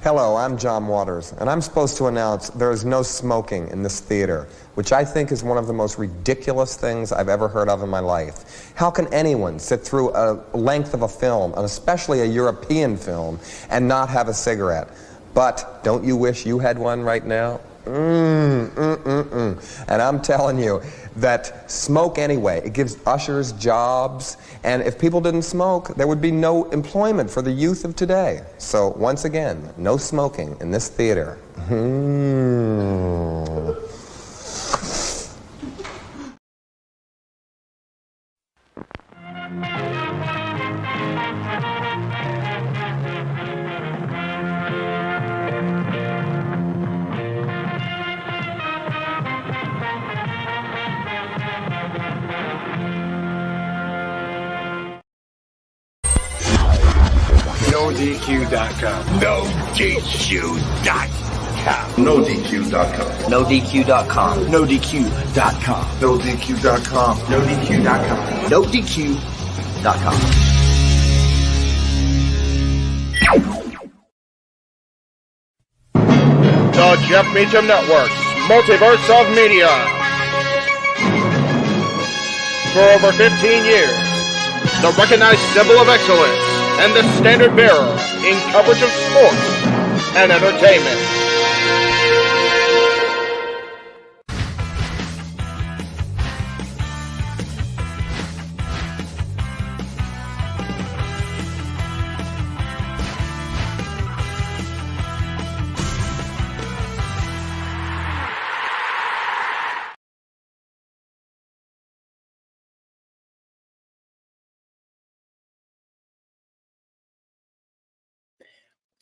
Hello, I'm John Waters, and I'm supposed to announce there is no smoking in this theater, which I think is one of the most ridiculous things I've ever heard of in my life. How can anyone sit through a length of a film, and especially a European film, and not have a cigarette? But don't you wish you had one right now? And I'm telling you that smoke anyway. It gives ushers jobs, and if people didn't smoke, there would be no employment for the youth of today. So once again, no smoking in this theater. NoDQ.com. NoDQ.com. NoDQ.com. NoDQ.com. NoDQ.com. NoDQ.com. NoDQ.com. NoDQ.com. The Jeff Meacham Network, Multiverse of Media. For over 15 years, the recognized symbol of excellence and the standard bearer in coverage of sports and entertainment.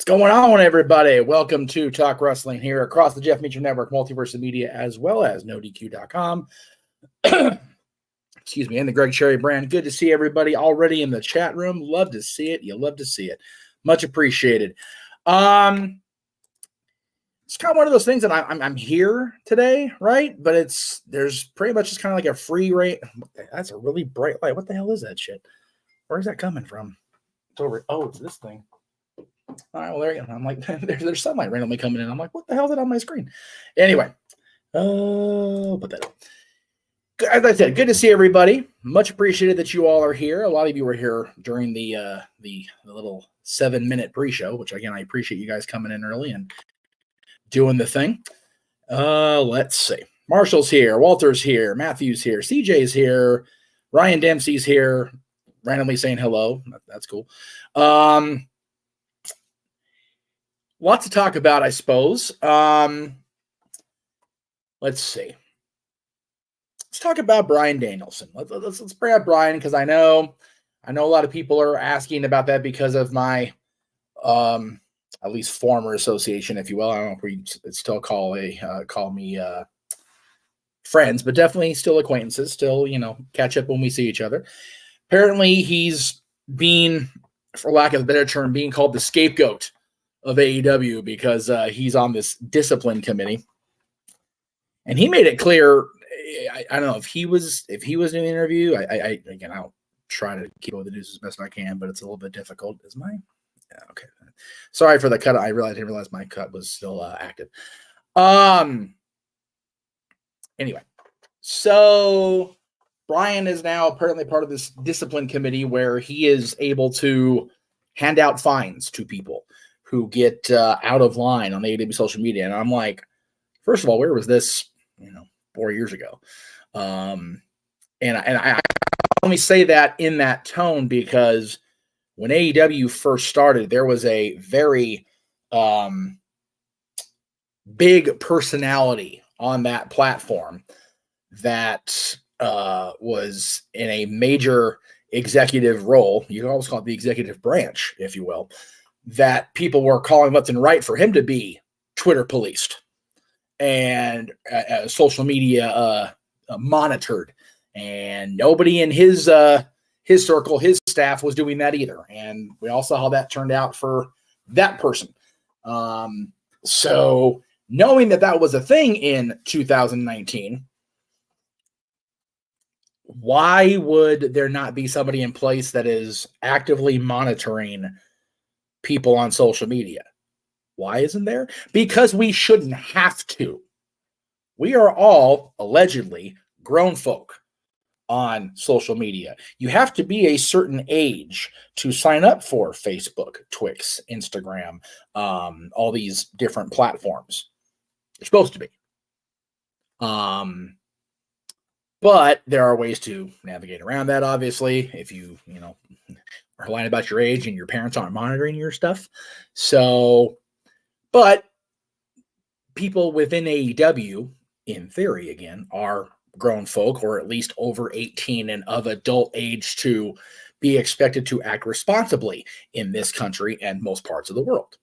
What's going on, everybody? Welcome to Talk Wrestling here across the Jeff Meacham Network, Multiverse of Media, as well as NoDQ.com. Excuse me, and the Greg Cherry brand. Good to see everybody already in the chat room. Love to see it. You love to see it. Much appreciated. It's kind of one of those things that I'm here today, right? But there's pretty much just kind of like a free rate. That's a really bright light. What the hell is that shit? Where's that coming from? It's over. Oh, it's this thing. All right, well, there you go. I'm like, there's sunlight randomly coming in. I'm like, what the hell is it on my screen? Anyway, put that up. As I said, good to see everybody. Much appreciated that you all are here. A lot of you were here during the little 7-minute pre-show, which again, I appreciate you guys coming in early and doing the thing. Let's see. Marshall's here. Walter's here. Matthew's here. CJ's here. Ryan Dempsey's here. Randomly saying hello. That's cool. Lots to talk about, I suppose. Let's let's see. Let's talk about Bryan Danielson. Let's bring up Bryan, because I know a lot of people are asking about that because of my at least former association, if you will. I don't know if we still call me friends, but definitely still acquaintances, still, catch up when we see each other. Apparently he's being, for lack of a better term, being called the scapegoat of AEW because he's on this discipline committee. And he made it clear, I don't know if he was doing the interview. Again, I'll try to keep up with the news as best I can, but it's a little bit difficult. Is mine? Yeah, okay. Sorry for the cut. I didn't realize my cut was still active. Anyway, so Bryan is now apparently part of this discipline committee where he is able to hand out fines to people who get out of line on AEW social media. And I'm like, first of all, where was this, 4 years ago? And I only say that in that tone because when AEW first started, there was a very big personality on that platform that was in a major executive role. You can always call it the executive branch, if you will, that people were calling left and right for him to be Twitter policed and social media monitored. And nobody in his circle, his staff, was doing that either. And we all saw how that turned out for that person. So knowing that was a thing in 2019, why would there not be somebody in place that is actively monitoring people on social media? Why isn't there? Because we shouldn't have to. We are all allegedly grown folk on social media. You have to be a certain age to sign up for Facebook, Twix, Instagram, all these different platforms. You're supposed to be. But there are ways to navigate around that, obviously, if you are lying about your age and your parents aren't monitoring your stuff. So, but people within AEW, in theory, again, are grown folk, or at least over 18 and of adult age to be expected to act responsibly in this country and most parts of the world.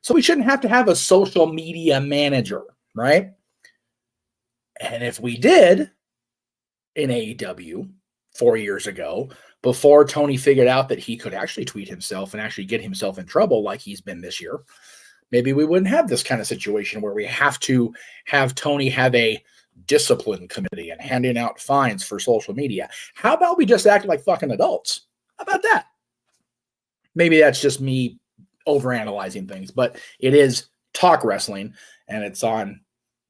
So we shouldn't have to have a social media manager, right? And if we did in AEW 4 years ago, before Tony figured out that he could actually tweet himself and actually get himself in trouble like he's been this year, maybe we wouldn't have this kind of situation where we have to have Tony have a discipline committee and handing out fines for social media. How about we just act like fucking adults? How about that? Maybe that's just me overanalyzing things, but it is talk wrestling and it's on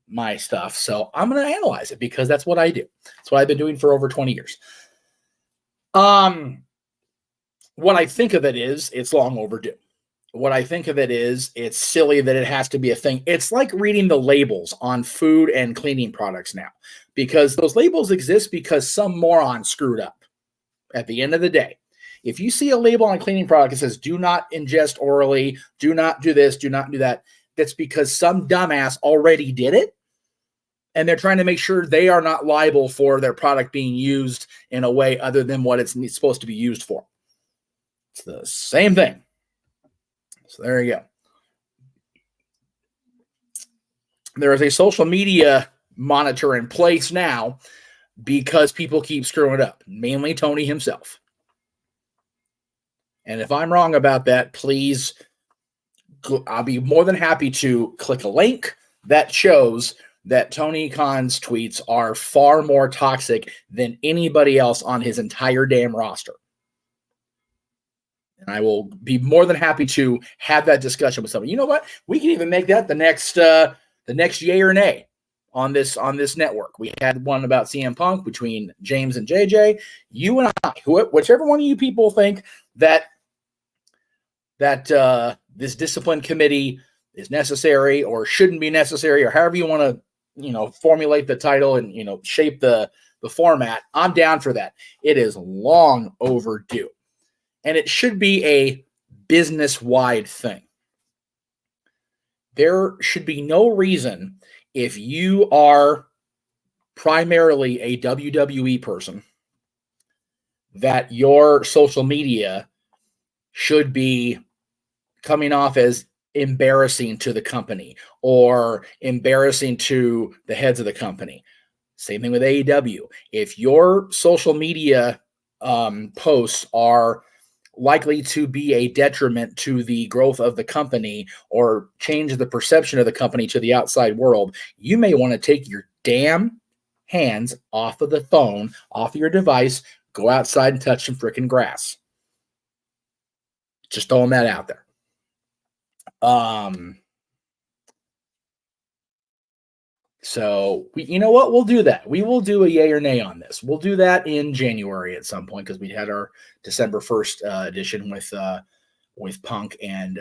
my stuff. So I'm going to analyze it because that's what I do. That's what I've been doing for over 20 years. What I think of it is it's long overdue. What I think of it is it's silly that it has to be a thing. It's like reading the labels on food and cleaning products now, because those labels exist because some moron screwed up. At the end of the day, if you see a label on a cleaning product that says do not ingest orally, do not do this, do not do that, that's because some dumbass already did it. And they're trying to make sure they are not liable for their product being used in a way other than what it's supposed to be used for. It's the same thing. So there you go. There is a social media monitor in place now because people keep screwing it up, mainly Tony himself. And if I'm wrong about that, please, I'll be more than happy to click a link that shows that Tony Khan's tweets are far more toxic than anybody else on his entire damn roster. And I will be more than happy to have that discussion with somebody. You know what? We can even make that the next yay or nay on this network. We had one about CM Punk between James and JJ. You and I, whichever one of you people think that this discipline committee is necessary or shouldn't be necessary, or however you want to formulate the title and shape the format, I'm down for that. It is long overdue. And it should be a business-wide thing. there should be no reason, if you are primarily a WWE person, that your social media should be coming off as embarrassing to the company or embarrassing to the heads of the company. Same thing with AEW. If your social media posts are likely to be a detriment to the growth of the company or change the perception of the company to the outside world, you may want to take your damn hands off of the phone, off of your device, go outside and touch some freaking grass. Just throwing that out there. So you know what? We'll do that. We will do a yay or nay on this. We'll do that in January at some point because we had our December 1st edition with Punk and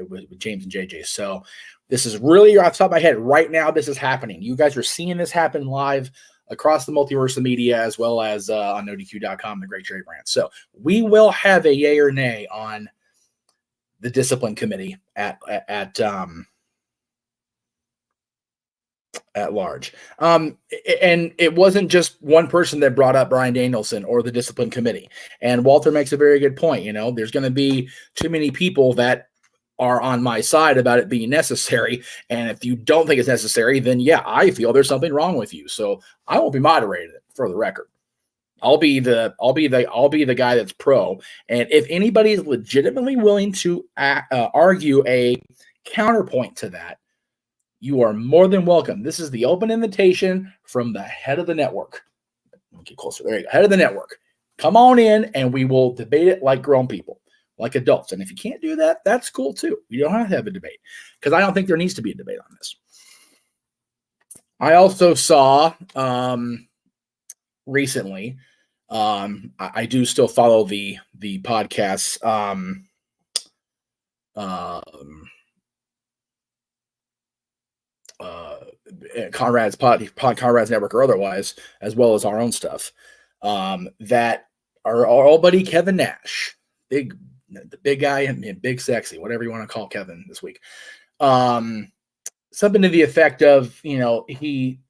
with James and JJ. So this is really off the top of my head right now. This is happening. You guys are seeing this happen live across the multiverse of media as well as on NoDQ.com, the Great Jerry Brand. So we will have a yay or nay on the discipline committee at large. And it wasn't just one person that brought up Bryan Danielson or the discipline committee. And Walter makes a very good point. You know, there's going to be too many people that are on my side about it being necessary. And if you don't think it's necessary, then yeah, I feel there's something wrong with you. So I won't be moderating it, for the record. I'll be the guy that's pro. And if anybody is legitimately willing to argue a counterpoint to that, you are more than welcome. This is the open invitation from the head of the network. Get closer. There you go. Head of the network. Come on in and we will debate it like grown people, like adults. And if you can't do that, that's cool too. You don't have to have a debate because I don't think there needs to be a debate on this. I also saw recently, I do still follow the podcasts. Conrad's Conrad's network or otherwise, as well as our own stuff, that our old buddy Kevin Nash, the big guy and big sexy, whatever you want to call Kevin this week, something to the effect of, you know, he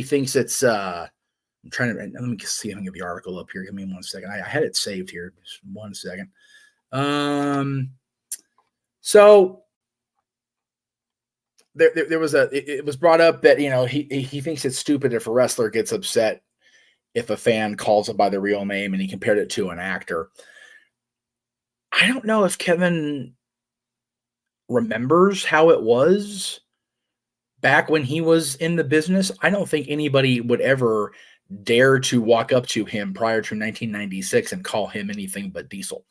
thinks it's I'm trying to let me see if I can get the article up here. Give me 1 second. I had it saved here. Just 1 second. So there was it was brought up that, you know, he thinks it's stupid if a wrestler gets upset if a fan calls him by the real name, and he compared it to an actor. I don't know if Kevin remembers how it was back when he was in the business. I don't think anybody would ever dare to walk up to him prior to 1996 and call him anything but Diesel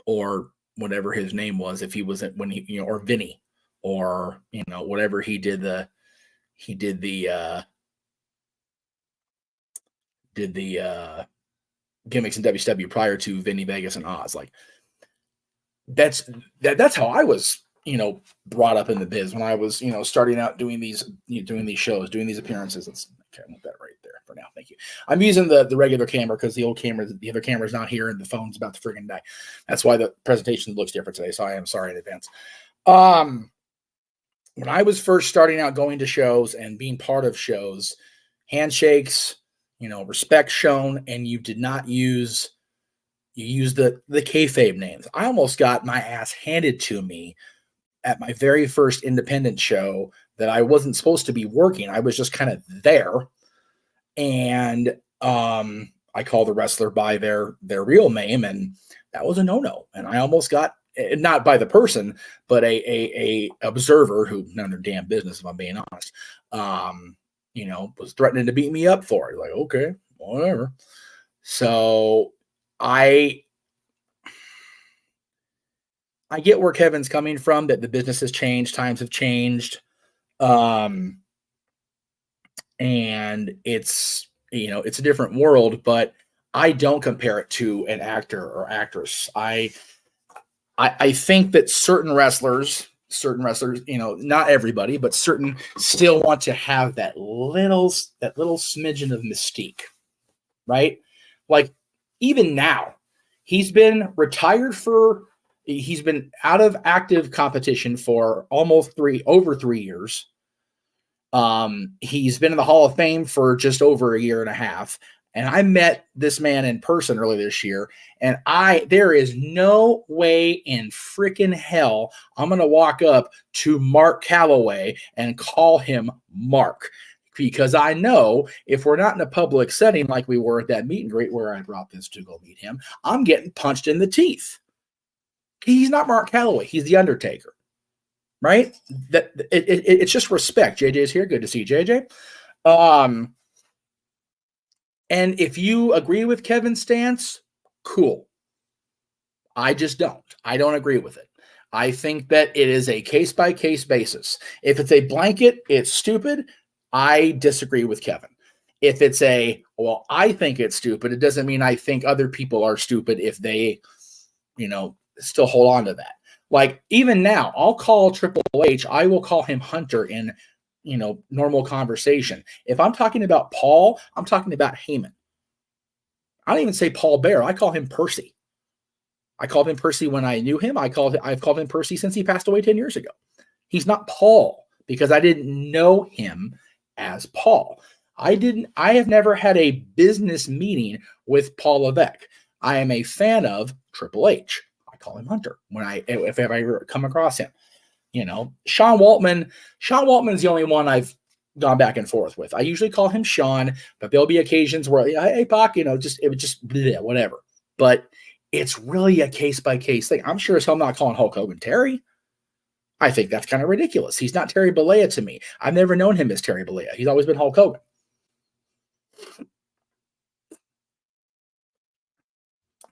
or whatever his name was, if he wasn't, when he, you know, or Vinny, or, you know, whatever he did the gimmicks in WCW prior to Vinny Vegas and Oz. Like that's how I was, you know, brought up in the biz when I was, you know, starting out doing these shows, doing these appearances. Okay, I want that right there for now. Thank you. I'm using the regular camera because the other camera is not here and the phone's about to friggin' die. That's why the presentation looks different today. So I am sorry in advance. When I was first starting out going to shows and being part of shows, handshakes, you know, respect shown, and you did not use the kayfabe names. I almost got my ass handed to me at my very first independent show that I wasn't supposed to be working. I was just kind of there. And I called the wrestler by their real name, and that was a no-no. And I almost got, not by the person, but a observer who none of their damn business, if I'm being honest, you know, was threatening to beat me up for it. Like, okay, whatever. So I get where Kevin's coming from, that the business has changed, times have changed. And it's, you know, it's a different world, but I don't compare it to an actor or actress. I think that certain wrestlers, you know, not everybody, but certain still want to have that little smidgen of mystique, right? Like even now, he's been retired for, He's been out of active competition for over 3 years. He's been in the Hall of Fame for just over a year and a half. And I met this man in person earlier this year, and there is no way in freaking hell I'm going to walk up to Mark Calloway and call him Mark, because I know if we're not in a public setting like we were at that meet and greet where I brought this to go meet him, I'm getting punched in the teeth. He's not Mark Calloway. He's the Undertaker, right? It's just respect. JJ's here. Good to see JJ. And if you agree with Kevin's stance, cool. I just don't. I don't agree with it. I think that it is a case-by-case basis. If it's a blanket, it's stupid, I disagree with Kevin. If it's well, I think it's stupid, it doesn't mean I think other people are stupid if they, still hold on to that. Like, even now, I'll call Triple H, I will call him Hunter in normal conversation. If I'm talking about Paul, I'm talking about Heyman. I don't even say Paul Bear. I call him Percy. I called him Percy when I knew him. I've called him Percy since he passed away 10 years ago. He's not Paul because I didn't know him as Paul. I have never had a business meeting with Paul Levesque. I am a fan of Triple H. I call him Hunter if I ever come across him. Sean Waltman is the only one I've gone back and forth with. I usually call him Sean, but there'll be occasions where, hey, Pac, it would just bleh, whatever. But it's really a case-by-case thing. I'm sure as hell not calling Hulk Hogan Terry. I think that's kind of ridiculous. He's not Terry Bollea to me. I've never known him as Terry Bollea. He's always been Hulk Hogan.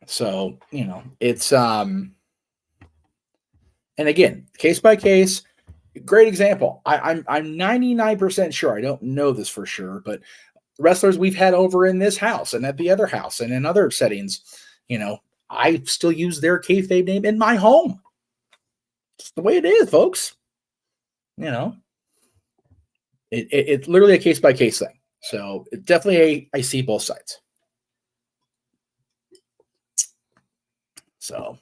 So, it's and again, case by case, great example. I'm 99% sure, I don't know this for sure, but wrestlers we've had over in this house and at the other house and in other settings, I still use their kayfabe name in my home. It's the way it is, folks. It's literally a case by case thing. So definitely I see both sides. So,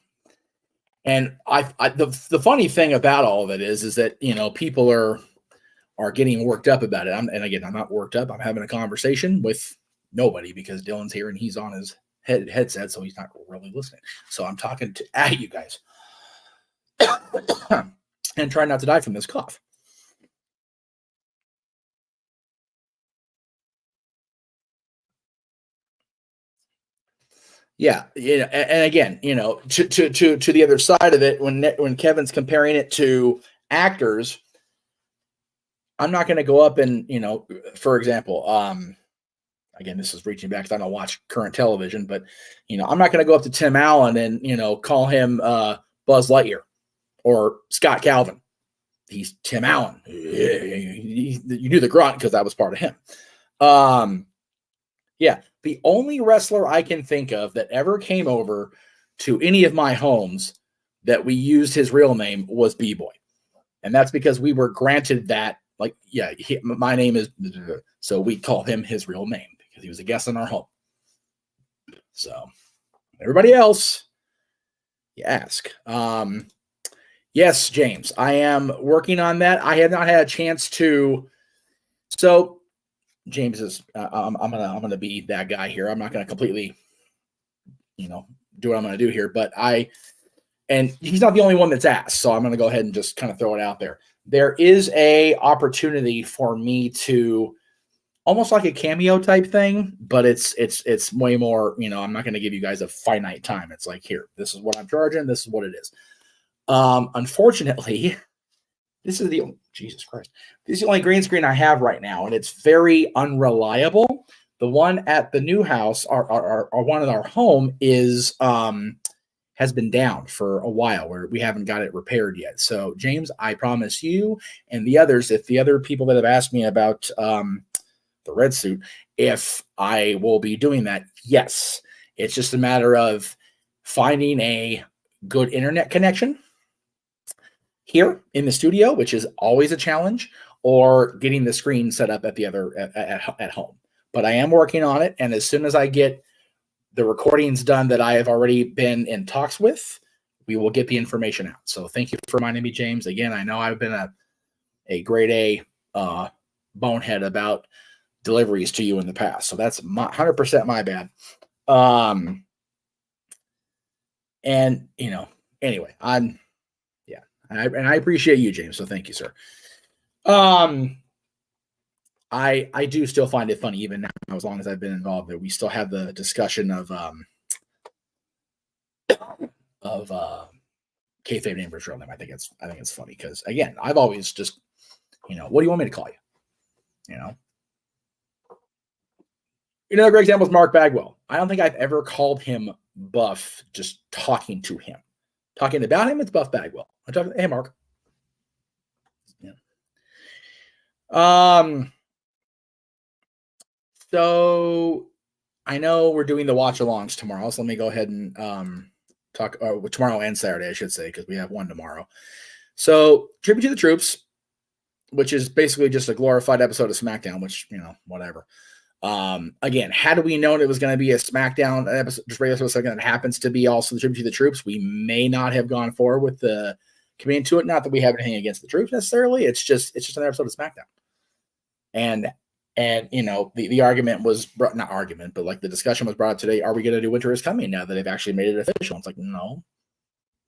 and the funny thing about all of it is that, people are getting worked up about it. I'm not worked up. I'm having a conversation with nobody because Dylan's here and he's on his headset, so he's not really listening. So I'm talking at you guys and trying not to die from this cough. Yeah, and again, to the other side of it, when Kevin's comparing it to actors, I'm not going to go up and, for example, again, this is reaching back because I don't watch current television, but, I'm not going to go up to Tim Allen and, call him Buzz Lightyear or Scott Calvin. He's Tim Allen. You do the grunt because that was part of him. Yeah, the only wrestler I can think of that ever came over to any of my homes that we used his real name was B-Boy. And that's because we were granted that, my name is, so we call him his real name because he was a guest in our home. So everybody else, you ask. Yes, James, I am working on that. I have not had a chance to, so James is, I'm gonna be that guy here. I'm not gonna completely, do what I'm gonna do here, but and he's not the only one that's asked, so I'm gonna go ahead and just kind of throw it out there. There is a opportunity for me to almost like a cameo type thing, but it's way more. I'm not gonna give you guys a finite time. It's like, here, this is what I'm charging. This is what it is. Unfortunately, Jesus Christ. This is the only green screen I have right now, and it's very unreliable. The one at the new house, our one at our home is has been down for a while where we haven't got it repaired yet. So, James, I promise you and the others, if the other people that have asked me about the red suit, if I will be doing that, yes. It's just a matter of finding a good internet connection here in the studio, which is always a challenge, or getting the screen set up at the other at home. But I am working on it, and as soon as I get the recordings done that I have already been in talks with we will get the information out. So thank you for reminding me, James. Again, I know I've been a grade A bonehead about deliveries to you in the past. So that's 100% my bad. And anyway, I appreciate you, James. So thank you, sir. I do still find it funny, even now, as long as I've been involved, that we still have the discussion of kayfabe name versus real name. I think it's funny because, again, I've always just, what do you want me to call you? A great example is Mark Bagwell. I don't think I've ever called him Buff just talking to him. Talking about him, it's Buff Bagwell. I'm talking, hey, Mark. Yeah. So I know we're doing the watch-alongs tomorrow, so let me go ahead and talk tomorrow and Saturday, I should say, because we have one tomorrow. So Tribute to the Troops, which is basically just a glorified episode of SmackDown, which, whatever. Again, had we known it was going to be a SmackDown episode, just regular episode that happens to be also the Tribute to the Troops, we may not have gone forward with the committing to it. Not that we have anything against the troops necessarily. It's just another episode of SmackDown. And the argument was not argument, but like the discussion was brought up today. Are we going to do Winter is Coming now that they've actually made it official? It's like, no,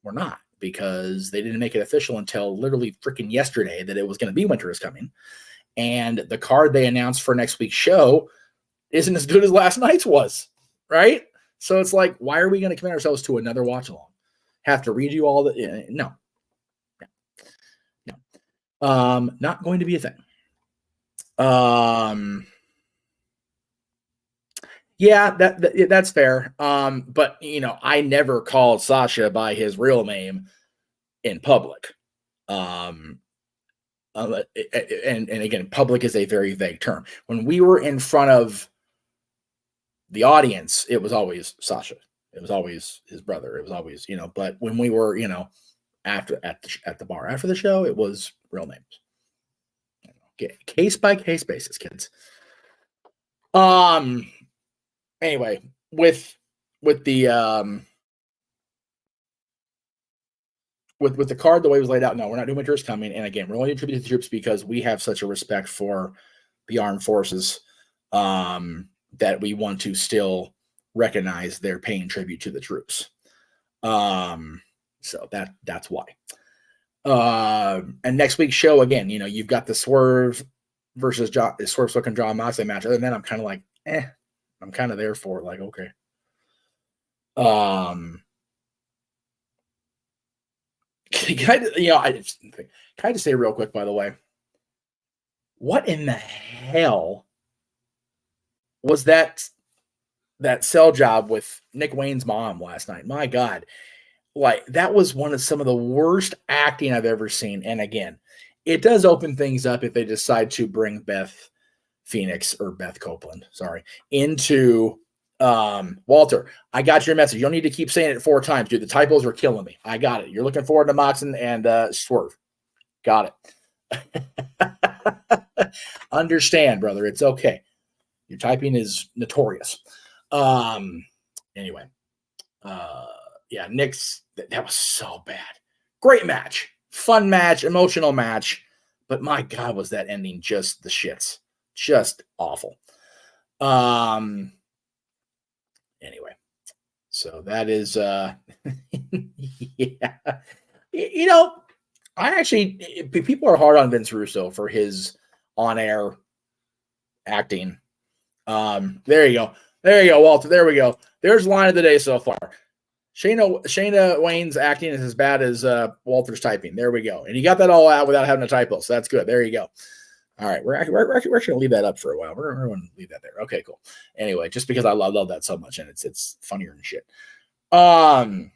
we're not, because they didn't make it official until literally freaking yesterday that it was going to be Winter is Coming. And the card they announced for next week's show isn't as good as last night's was, right? So it's like, why are we going to commit ourselves to another watch along? Have to read you all the no. Not going to be a thing. Yeah, that's fair. But I never called Sasha by his real name in public. And again, public is a very vague term. When we were in front of the audience, it was always Sasha. It was always his brother. It was always, but when we were, at the bar after the show, it was real names. Case by case basis, kids. Anyway, with the with the card, the way it was laid out, no, we're not doing Winter is Coming. And again, we're only doing Tribute to the Troops because we have such a respect for the armed forces that we want to still recognize they're paying tribute to the troops. So that's why. And next week's show, again, you've got the Swerve versus Swerve Swick and John Moxley match. Other than that, I'm kind of like, I'm kind of there for it. Like, okay. Can I just say real quick, by the way, what in the hell was that cell job with Nick Wayne's mom last night? My God. Like, that was some of the worst acting I've ever seen. And again, it does open things up if they decide to bring Beth Copeland, into Walter. I got your message. You don't need to keep saying it 4 times, dude. The typos are killing me. I got it. You're looking forward to Mox and Swerve. Got it. Understand, brother. It's okay. Your typing is notorious. Anyway. Yeah, Nick's, that was so bad. Great match. Fun match. Emotional match. But my God, was that ending just the shits. Just awful. Anyway. So that is, yeah. People are hard on Vince Russo for his on-air acting. There you go. There you go, Walter. There we go. There's line of the day so far. Shayna Wayne's acting is as bad as Walter's typing. There we go. And you got that all out without having a typo. So that's good. There you go. All right. We're actually going to leave that up for a while. We're going to leave that there. Okay, cool. Anyway, just because I love that so much, and it's funnier than shit. So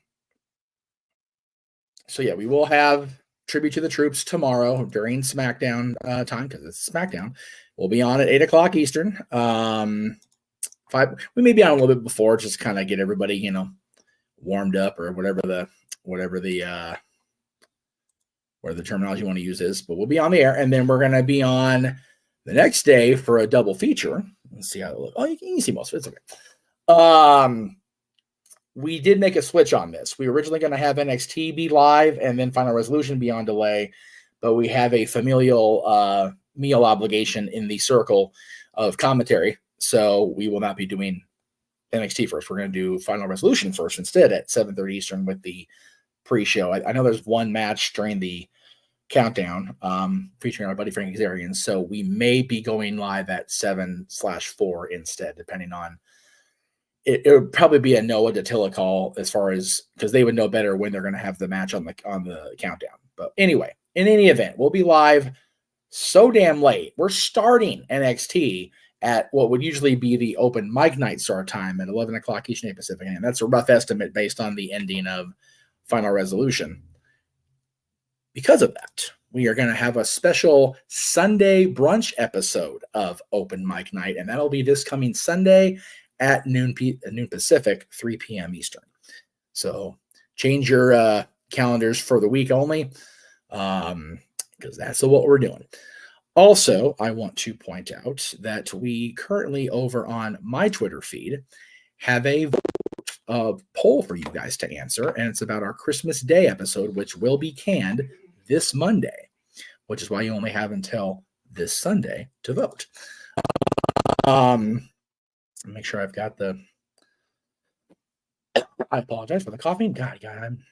yeah, we will have Tribute to the Troops tomorrow during SmackDown time, because it's SmackDown. We'll be on at 8:00 Eastern. 5. We may be on a little bit before, just kind of get everybody, warmed up, or whatever the terminology you want to use is, but we'll be on the air, and then we're going to be on the next day for a double feature. Let's see how it looks. Oh, you can see most of it. It's okay. we did make a switch on this. We were originally going to have NXT be live and then Final Resolution be on delay, but we have a familial meal obligation in the circle of commentary, so we will not be doing NXT first. We're going to do Final Resolution first instead at 7:30 Eastern with the pre-show. I know there's one match during the countdown featuring our buddy Frank Xarian, so we may be going live at 7/4 instead, depending on it. It would probably be a Noah Datilla call as far as, because they would know better when they're going to have the match on the countdown. But anyway, in any event, we'll be live so damn late. We're starting NXT at what would usually be the open mic night start time at 11 o'clock Eastern and Pacific. And that's a rough estimate based on the ending of Final Resolution. Because of that, we are going to have a special Sunday brunch episode of Open Mic Night, and that'll be this coming Sunday at noon Pacific, 3 p.m. Eastern. So change your calendars for the week only, because that's what we're doing. Also, I want to point out that we currently over on my Twitter feed have a poll for you guys to answer, and it's about our Christmas Day episode, which will be canned this Monday, which is why you only have until this Sunday to vote. Make sure I've got the. I apologize for the coughing. God, I'm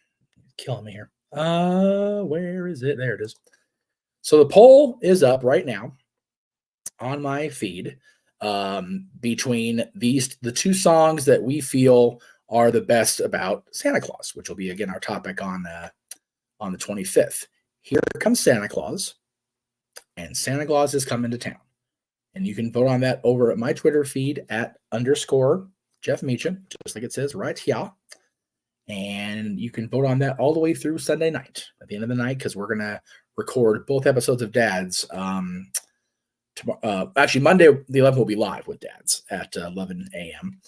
killing me here. Where is it? There it is. So the poll is up right now on my feed between the two songs that we feel are the best about Santa Claus, which will be again our topic on the 25th. Here Comes Santa Claus, and Santa Claus is coming to town. And you can vote on that over at my Twitter feed at _Jeff Meacham, just like it says right here. And you can vote on that all the way through Sunday night, at the end of the night, because we're going to record both episodes of Dads. Actually, Monday the 11th will be live with Dads at 11 a.m.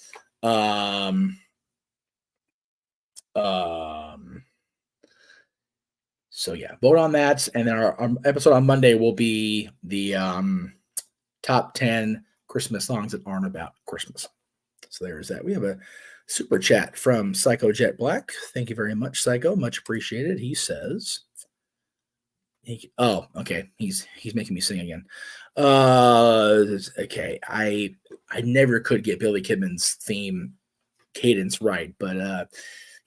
So yeah, vote on that. And then our episode on Monday will be the top 10 Christmas songs that aren't about Christmas. So there's that. We have a super chat from Psycho Jet Black. Thank you very much, Psycho. Much appreciated. He says, okay. He's making me sing again. Okay. I never could get Billy Kidman's theme cadence right, but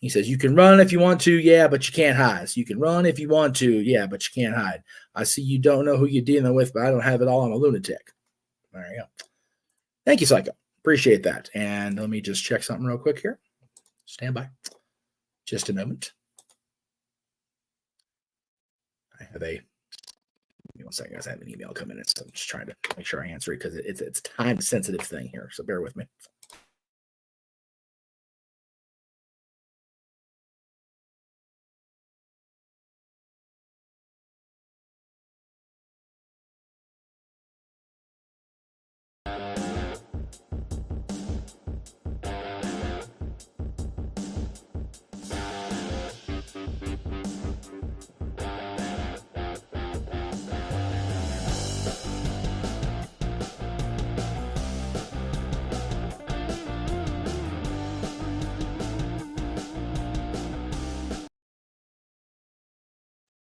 he says, you can run if you want to, yeah, but you can't hide. So you can run if you want to, yeah, but you can't hide. I see you don't know who you're dealing with, but I don't have it all. I'm a lunatic. There you go. Thank you, Psycho. Appreciate that. And let me just check something real quick here. Stand by. Just a moment. I have give me 1 second, guys. I have an email coming in, so I'm just trying to make sure I answer it because it's a time-sensitive thing here, so bear with me.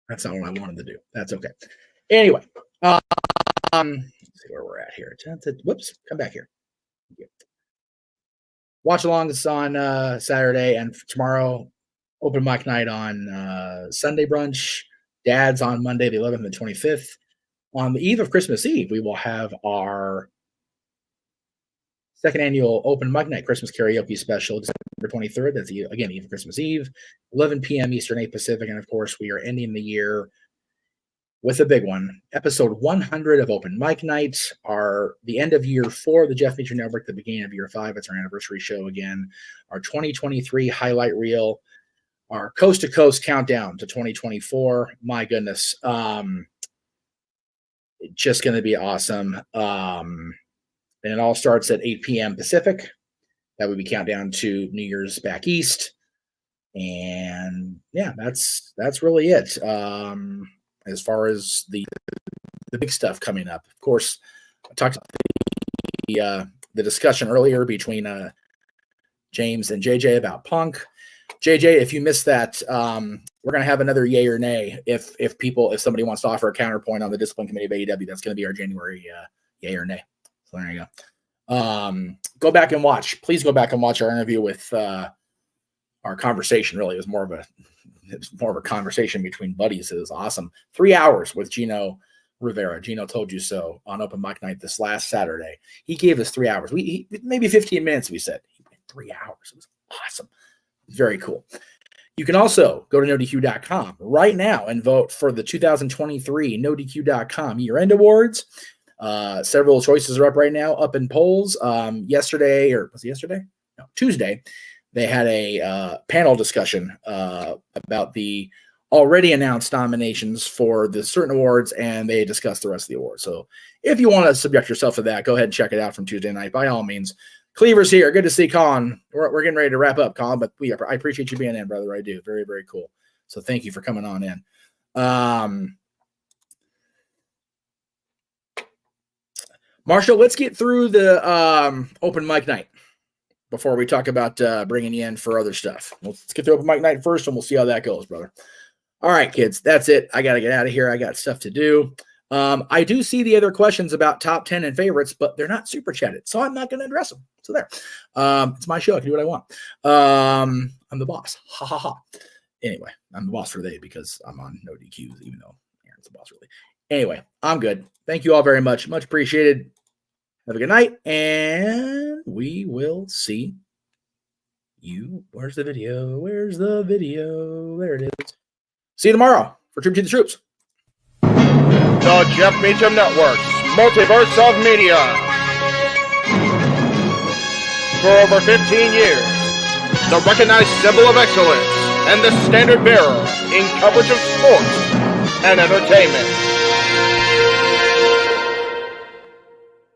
That's not what I wanted to do. That's okay. Anyway, let's see where we're at here. Whoops, come back here. Watch alongs on Saturday, and tomorrow, open mic night on Sunday brunch. Dad's on Monday, the 11th and the 25th. On the eve of Christmas Eve, we will have our second annual open mic night Christmas karaoke special, December 23rd. That's again eve of Christmas Eve, 11 p.m. Eastern, 8 Pacific, and of course we are ending the year with a big one. Episode 100 of Open Mic Night, the end of year 4 of the Jeff Meacham Network, the beginning of year 5. It's our anniversary show again. Our 2023 highlight reel, our coast to coast countdown to 2024. My goodness, just going to be awesome. And it all starts at 8 p.m. Pacific. That would be countdown to New Year's back east. And yeah, that's really it. As far as the big stuff coming up, of course, I talked about the discussion earlier between James and JJ about Punk. JJ, if you missed that, we're going to have another yay or nay. If somebody wants to offer a counterpoint on the discipline committee of AEW, that's going to be our January yay or nay. So there you go. Go back and watch. Please go back and watch our interview with our conversation. Really, it was more of a conversation between buddies. It was awesome. 3 hours with Gino Rivera. Gino Told You So on Open Mic Night this last Saturday. He gave us 3 hours. Maybe 15 minutes. We said 3 hours. It was awesome. Very cool. You can also go to NoDQ.com right now and vote for the 2023 NoDQ.com year-end awards. Several choices are up right now, up in polls. Yesterday, or was it yesterday? No, Tuesday, they had a panel discussion about the already announced nominations for the certain awards, and they discussed the rest of the awards. So if you want to subject yourself to that, go ahead and check it out from Tuesday night, by all means. Cleaver's here. Good to see Colin. We're getting ready to wrap up, Colin, but I appreciate you being in, brother. I do. Very, very cool. So thank you for coming on in. Marshall, let's get through the open mic night before we talk about bringing you in for other stuff. Let's get through open mic night first, and we'll see how that goes, brother. All right, kids, that's it. I got to get out of here. I got stuff to do. I do see the other questions about top 10 and favorites, but they're not super chatted, so I'm not going to address them. So there. It's my show. I can do what I want. I'm the boss. Ha, ha, ha. Anyway, I'm the boss for today because I'm on no DQs, even though Aaron's the boss, really. Anyway, I'm good. Thank you all very much. Much appreciated. Have a good night, and we will see you. Where's the video? Where's the video? There it is. See you tomorrow for Tribute to the Troops. The Jeff Meacham Network, Multiverse of Media. For over 15 years, the recognized symbol of excellence and the standard bearer in coverage of sports and entertainment.